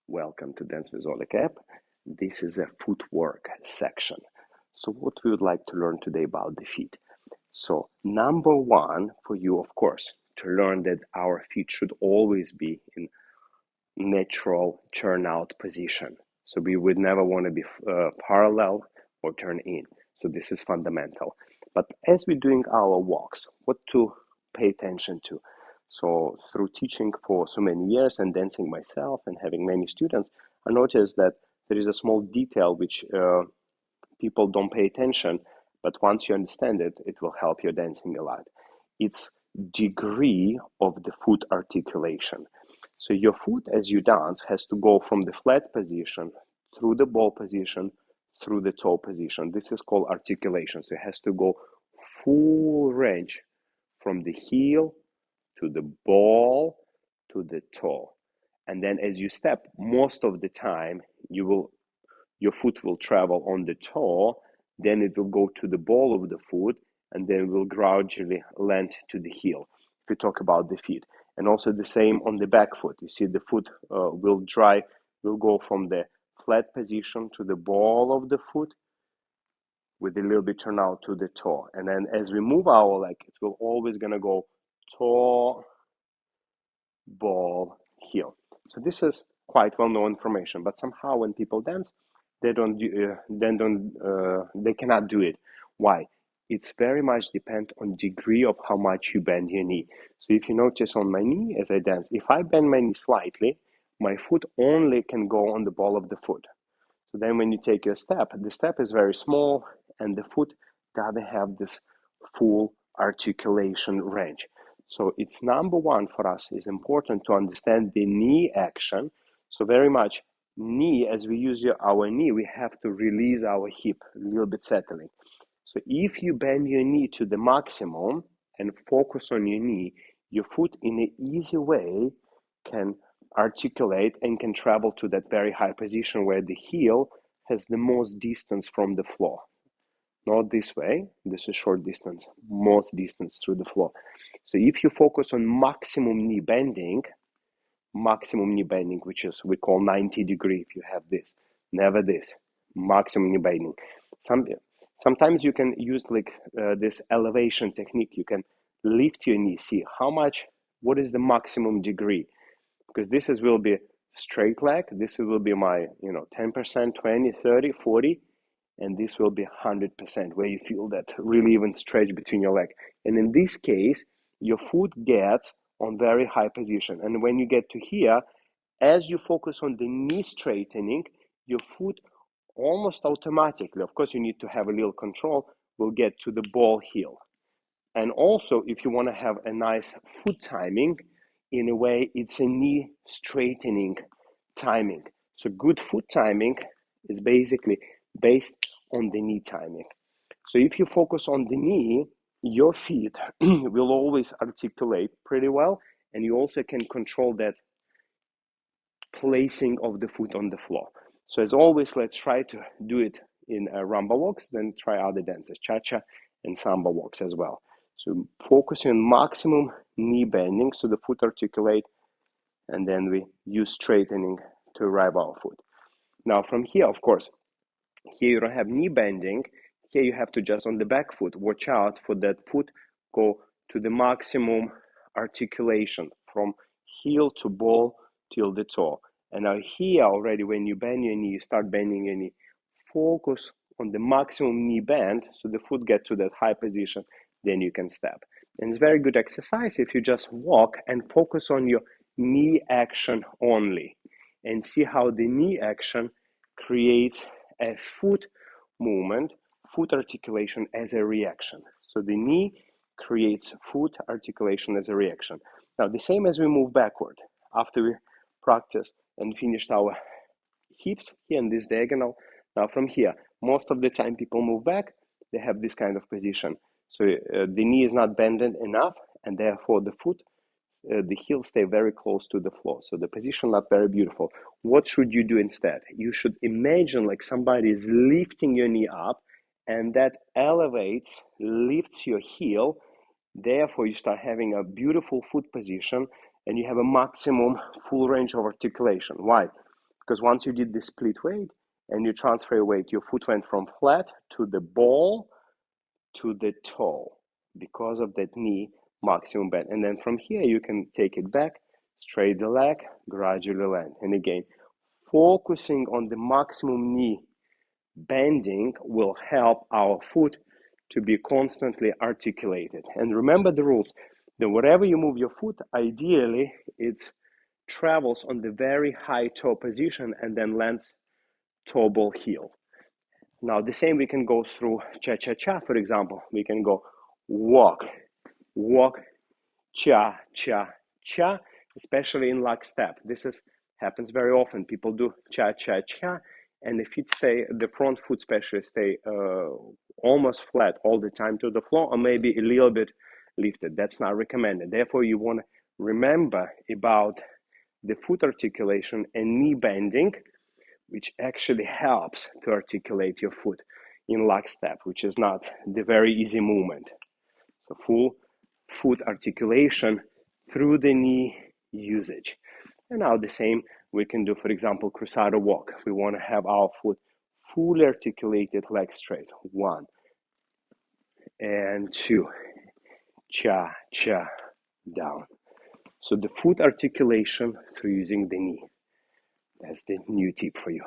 Welcome to Dance with Oleg app. This is a footwork section. So what we would like to learn today about the feet. So number one for you, of course, to learn that our feet should always be in natural turnout position. So we would never want to be parallel or turn in. So this is fundamental. But as we're doing our walks, what to pay attention to? So through teaching for so many years and dancing myself and having many students, I noticed that there is a small detail which people don't pay attention, but once you understand it, it will help your dancing a lot. It's degree of the foot articulation. So your foot as you dance has to go from the flat position through the ball position through the toe position. This is called articulation. So it has to go full range from the heel to the ball to the toe. And then as you step, most of the time your foot will travel on the toe, then it will go to the ball of the foot, and then will gradually land to the heel. If we talk about the feet, and also the same on the back foot. You see, the foot will go from the flat position to the ball of the foot, with a little bit turn out to the toe, and then as we move our leg, it will always gonna go toe, ball, heel. So this is quite well-known information, but somehow when people dance, they cannot do it. Why? It's very much depend on degree of how much you bend your knee. So if you notice on my knee as I dance, if I bend my knee slightly, my foot only can go on the ball of the foot. So then when you take your step, the step is very small and the foot doesn't have this full articulation range. So it's number one for us is important to understand the knee action. So very much knee, as we use our knee, we have to release our hip, a little bit settling. So if you bend your knee to the maximum and focus on your knee, your foot in an easy way can articulate and can travel to that very high position where the heel has the most distance from the floor. Not this way, this is short distance, most distance through the floor. So if you focus on maximum knee bending, which is we call 90 degree if you have this, never this, maximum knee bending. Sometimes you can use like this elevation technique. You can lift your knee, see what is the maximum degree, because this will be straight leg, this will be my 10%, 20, 30, 40, and this will be 100% where you feel that really even stretch between your leg. And in this case, your foot gets on very high position. And when you get to here, as you focus on the knee straightening, your foot almost automatically, of course you need to have a little control, will get to the ball heel. And also, if you want to have a nice foot timing, in a way, it's a knee straightening timing. So good foot timing is basically based on the knee timing. So if you focus on the knee, your feet will always articulate pretty well, and you also can control that placing of the foot on the floor. So as always, let's try to do it in Rumba walks, then try other dances, cha-cha and Samba walks as well. So focusing on maximum knee bending so the foot articulate, and then we use straightening to arrive our foot. Now from here, of course, here you don't have knee bending. Here you have to just on the back foot, watch out for that foot, go to the maximum articulation from heel to ball till the toe. And now here already, when you bend your knee, you start bending your knee. Focus on the maximum knee bend so the foot get to that high position, then you can step. And it's very good exercise if you just walk and focus on your knee action only and see how the knee action creates a foot movement, foot articulation as a reaction. So the knee creates foot articulation as a reaction. Now the same as we move backward after we practiced and finished our hips here in this diagonal. Now from here, most of the time people move back, they have this kind of position. So the knee is not bended enough, and therefore the heel stay very close to the floor. So the position not very beautiful. What should you do instead? You should imagine like somebody is lifting your knee up, and that elevates, lifts your heel. Therefore, you start having a beautiful foot position, and you have a maximum full range of articulation. Why? Because once you did the split weight and you transfer your weight, your foot went from flat to the ball to the toe because of that knee maximum bend. And then from here, you can take it back, straight the leg, gradually land. And again, focusing on the maximum knee bending will help our foot to be constantly articulated. And remember the rules, that wherever you move your foot, ideally it travels on the very high toe position and then lands toe ball heel. Now the same we can go through cha-cha-cha, for example. We can go walk, walk, cha, cha, cha, especially in lock step. This happens very often. People do cha, cha, cha, and the front foot especially stay almost flat all the time to the floor, or maybe a little bit lifted. That's not recommended. Therefore, you want to remember about the foot articulation and knee bending, which actually helps to articulate your foot in lockstep, which is not the very easy movement. So full foot articulation through the knee usage. And now the same we can do, for example, cruzado walk. We want to have our foot fully articulated, leg straight. 1 and 2. Cha, cha, down. So the foot articulation through using the knee. That's the new tip for you.